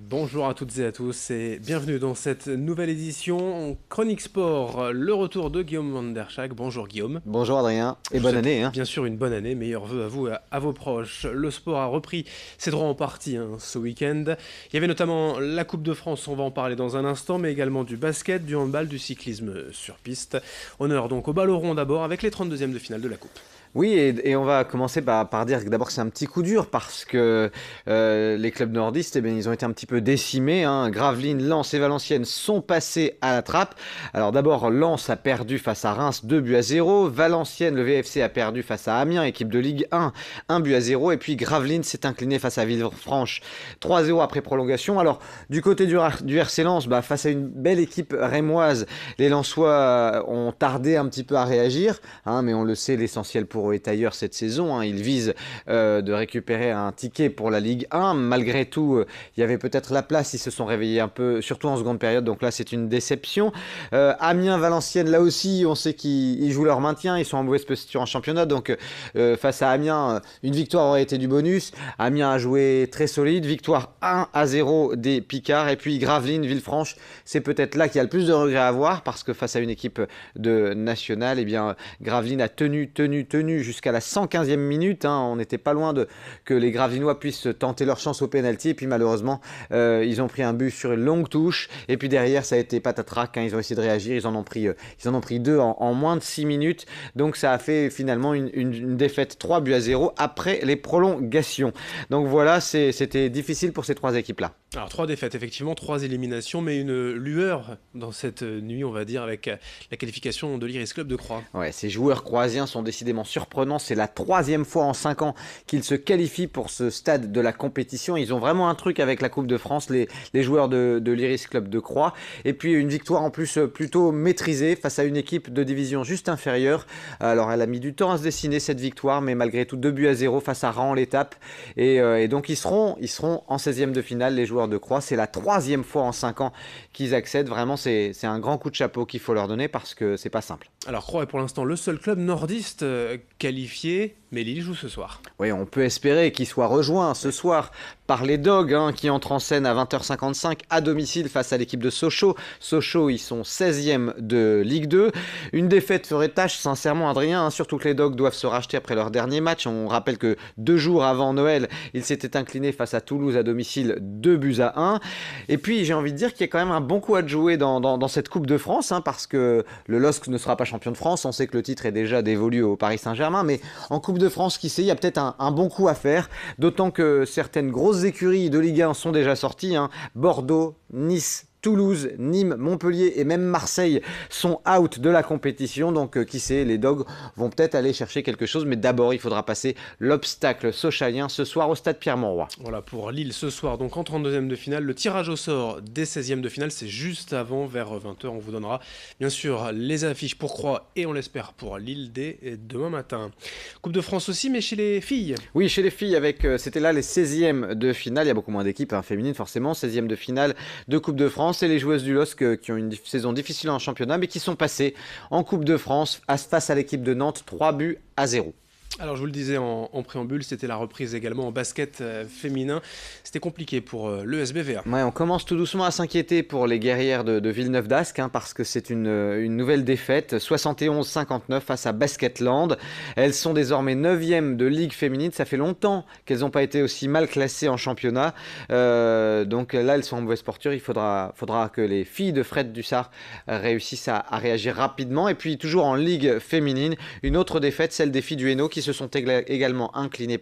Bonjour à toutes et à tous et bienvenue dans cette nouvelle édition Chronique Sport, le retour de Guillaume Van der Schaak. Bonjour Guillaume. Bonjour Adrien, et Je vous bonne souhaite année. bien sûr une bonne année, meilleurs vœux à vous et à vos proches. Le sport a repris ses droits en partie ce week-end. Il y avait notamment la Coupe de France, on va en parler dans un instant, mais également du basket, du handball, du cyclisme sur piste. Honneur donc au ballon rond d'abord avec les 32e de finale de la Coupe. Oui, et on va commencer par dire que d'abord c'est un petit coup dur parce que les clubs nordistes, ils ont été un petit peu décimés. Gravelines, Lens et Valenciennes sont passés à la trappe. Alors d'abord, Lens a perdu face à Reims 2-0. Valenciennes, le VFC, a perdu face à Amiens, équipe de Ligue 1, 1-0. Et puis Gravelines s'est incliné face à Villefranche 3-0 après prolongation. Alors du côté du RC Lens, face à une belle équipe rémoise, les Lensois ont tardé un petit peu à réagir. Mais on le sait, l'essentiel pour est ailleurs cette saison. Ils visent de récupérer un ticket pour la Ligue 1. Malgré tout, il y avait peut-être la place. Ils se sont réveillés un peu, surtout en seconde période. Donc là, c'est une déception. Amiens, Valenciennes, là aussi, on sait qu'ils jouent leur maintien. Ils sont en mauvaise posture en championnat. Donc face à Amiens, une victoire aurait été du bonus. Amiens a joué très solide. Victoire 1-0 des Picards. Et puis Gravelines, Villefranche, c'est peut-être là qu'il y a le plus de regrets à avoir parce que face à une équipe de nationale, Gravelines a tenu jusqu'à la 115e minute. On n'était pas loin que les Gravelinois puissent tenter leur chance au pénalty. Et puis malheureusement, ils ont pris un but sur une longue touche. Et puis derrière, ça a été patatrac. Ils ont essayé de réagir. Ils en ont pris deux en moins de 6 minutes. Donc ça a fait finalement une défaite 3-0 après les prolongations. Donc voilà, c'était difficile pour ces trois équipes-là. Alors 3 défaites, effectivement, 3 éliminations, mais une lueur dans cette nuit, on va dire, avec la qualification de l'Iris Club de Croix. Ouais, ces joueurs croisiens sont décidément surprenants. C'est la 3e fois en 5 ans qu'ils se qualifient pour ce stade de la compétition. Ils ont vraiment un truc avec la Coupe de France, les joueurs de l'Iris Club de Croix. Et puis une victoire en plus plutôt maîtrisée face à une équipe de division juste inférieure. Alors elle a mis du temps à se dessiner cette victoire, mais malgré tout 2-0 face à Raon l'étape. Et donc ils seront en 16e de finale, les joueurs de Croix. C'est la 3e fois en 5 ans qu'ils accèdent. Vraiment, c'est un grand coup de chapeau qu'il faut leur donner parce que c'est pas simple. Alors Croix est pour l'instant le seul club nordiste qualifié, mais Lille joue ce soir. Oui, on peut espérer qu'il soit rejoint ce soir par les Dogs qui entrent en scène à 20h55 à domicile face à l'équipe de Sochaux. Sochaux, ils sont 16e de Ligue 2. Une défaite ferait tâche, sincèrement, Adrien, surtout que les Dogs doivent se racheter après leur dernier match. On rappelle que 2 jours avant Noël, ils s'étaient inclinés face à Toulouse à domicile 2-1. Et puis, j'ai envie de dire qu'il y a quand même un bon coup à jouer dans cette Coupe de France, parce que le LOSC ne sera pas champion de France. On sait que le titre est déjà dévolu au Paris Saint-Germain, mais en Coupe de France, qui sait, il y a peut-être un bon coup à faire, d'autant que certaines grosses écuries de Ligue 1 sont déjà sorties. Bordeaux, Nice, Toulouse, Nîmes, Montpellier et même Marseille sont out de la compétition. Donc qui sait, les Dogs vont peut-être aller chercher quelque chose. Mais d'abord, il faudra passer l'obstacle sochalien ce soir au stade Pierre-Mauroy. Voilà pour Lille ce soir, donc en 32e de finale. Le tirage au sort des 16e de finale, c'est juste avant, vers 20h. On vous donnera bien sûr les affiches pour Croix et on l'espère pour Lille dès demain matin. Coupe de France aussi, mais chez les filles. Oui, chez les filles, c'était là les 16e de finale. Il y a beaucoup moins d'équipes féminines forcément. 16e de finale de Coupe de France. C'est les joueuses du LOSC qui ont une saison difficile en championnat, mais qui sont passées en Coupe de France face à l'équipe de Nantes, 3-0. Alors je vous le disais en préambule, c'était la reprise également en basket féminin. C'était compliqué pour l'ESBVA. Ouais, on commence tout doucement à s'inquiéter pour les guerrières de Villeneuve d'Ascq, parce que c'est une nouvelle défaite, 71-59 face à Basketland. Elles sont désormais 9e de Ligue féminine. Ça fait longtemps qu'elles n'ont pas été aussi mal classées en championnat. Donc là, elles sont en mauvaise posture. Il faudra que les filles de Fred Dussart réussissent à réagir rapidement. Et puis toujours en Ligue féminine, une autre défaite, celle des filles du Hainaut, qui se sont également inclinés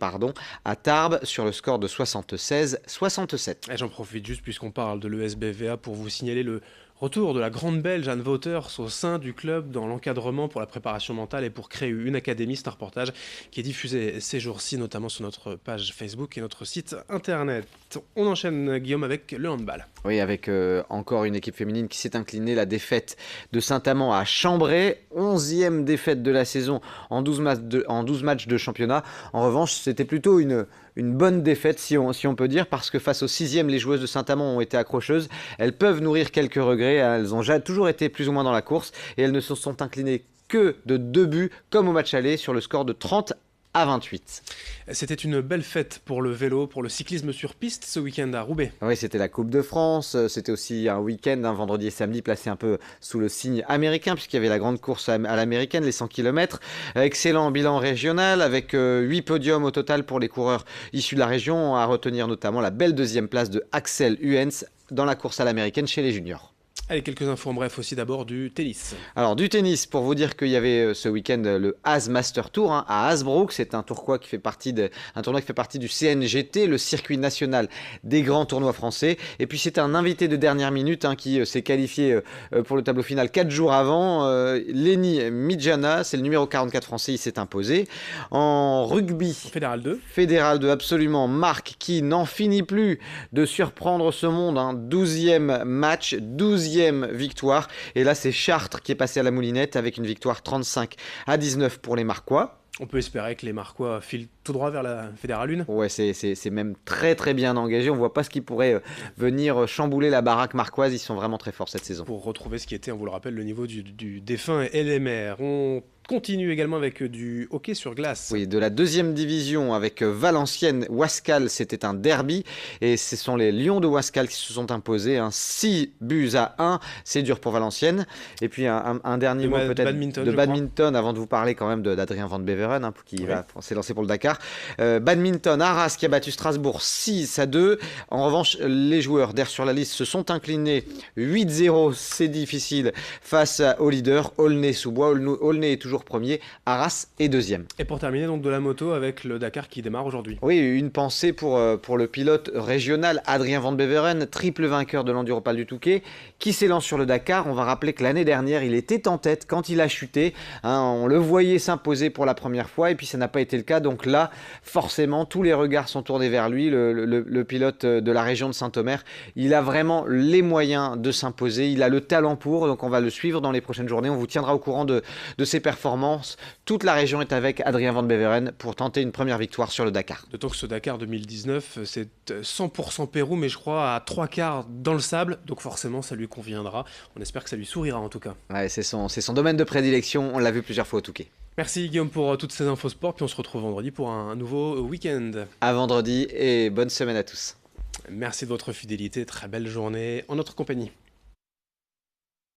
à Tarbes sur le score de 76-67. Et j'en profite juste puisqu'on parle de l'ESBVA pour vous signaler le retour de la grande belge Anne Wouters au sein du club dans l'encadrement pour la préparation mentale et pour créer une académie. C'est un reportage qui est diffusé ces jours-ci, notamment sur notre page Facebook et notre site internet. On enchaîne, Guillaume, avec le handball. Oui, avec encore une équipe féminine qui s'est inclinée, la défaite de Saint-Amand à Chambray, 11e défaite de la saison en 12 matchs de championnat. En revanche, c'était plutôt une bonne défaite, si on peut dire, parce que face au 6e, les joueuses de Saint-Amand ont été accrocheuses. Elles peuvent nourrir quelques regrets, elles ont toujours été plus ou moins dans la course, et elles ne se sont inclinées que de 2 buts, comme au match aller, sur le score de 30 à 28. C'était une belle fête pour le vélo, pour le cyclisme sur piste ce week-end à Roubaix. Oui, c'était la Coupe de France, c'était aussi un week-end, un vendredi et samedi, placé un peu sous le signe américain, puisqu'il y avait la grande course à l'américaine, les 100 km. Excellent bilan régional, avec 8 podiums au total pour les coureurs issus de la région, à retenir notamment la belle deuxième place de Axel Huens dans la course à l'américaine chez les juniors. Allez, quelques infos en bref aussi d'abord du tennis. Alors du tennis, pour vous dire qu'il y avait ce week-end le As Master Tour à Hasbrook. C'est un tournoi qui fait partie du CNGT, le circuit national des grands tournois français. Et puis c'est un invité de dernière minute qui s'est qualifié pour le tableau final 4 jours avant. Lenny Midjana, c'est le numéro 44 français, il s'est imposé. En rugby, Fédéral 2. Fédéral 2, absolument. Marc qui n'en finit plus de surprendre ce monde. 12e match, 12e victoire. Et là, c'est Chartres qui est passé à la moulinette avec une victoire 35-19 pour les Marquois. On peut espérer que les Marquois filent tout droit vers la Fédérale 1. Ouais, c'est même très très bien engagé. On voit pas ce qui pourrait venir chambouler la baraque marquoise. Ils sont vraiment très forts cette saison. Pour retrouver ce qui était, on vous le rappelle, le niveau du défunt LMR. On continue également avec du hockey sur glace. Oui, de la deuxième division avec Valenciennes, Wascal, c'était un derby. Et ce sont les Lions de Wascal qui se sont imposés. 6-1. C'est dur pour Valenciennes. Et puis un dernier mot peut-être de badminton avant de vous parler quand même d'Adrien Van Beveren qui va s'élancer pour le Dakar. Badminton, Arras qui a battu Strasbourg 6-2. En revanche, les joueurs d'Air sur la liste se sont inclinés 8-0. C'est difficile face au leader Aulnay-sous-Bois. Aulnay est toujours premier, Arras est deuxième. Et pour terminer donc de la moto avec le Dakar qui démarre aujourd'hui. Oui, une pensée pour le pilote régional Adrien Van Beveren, triple vainqueur de l'Enduropal du Touquet, qui s'élance sur le Dakar. On va rappeler que l'année dernière, il était en tête quand il a chuté. On le voyait s'imposer pour la première fois et puis ça n'a pas été le cas. Donc là, forcément, tous les regards sont tournés vers lui, le pilote de la région de Saint-Omer. Il a vraiment les moyens de s'imposer. Il a le talent pour, donc on va le suivre dans les prochaines journées. On vous tiendra au courant de ses performances. Toute la région est avec Adrien Van Beveren pour tenter une première victoire sur le Dakar. D'autant que ce Dakar 2019, c'est 100% Pérou, mais je crois à 3/4 dans le sable. Donc forcément, ça lui conviendra. On espère que ça lui sourira en tout cas. Ouais, c'est son domaine de prédilection. On l'a vu plusieurs fois au Touquet. Merci Guillaume pour toutes ces infos sport. Puis on se retrouve vendredi pour un nouveau week-end. À vendredi et bonne semaine à tous. Merci de votre fidélité. Très belle journée en notre compagnie.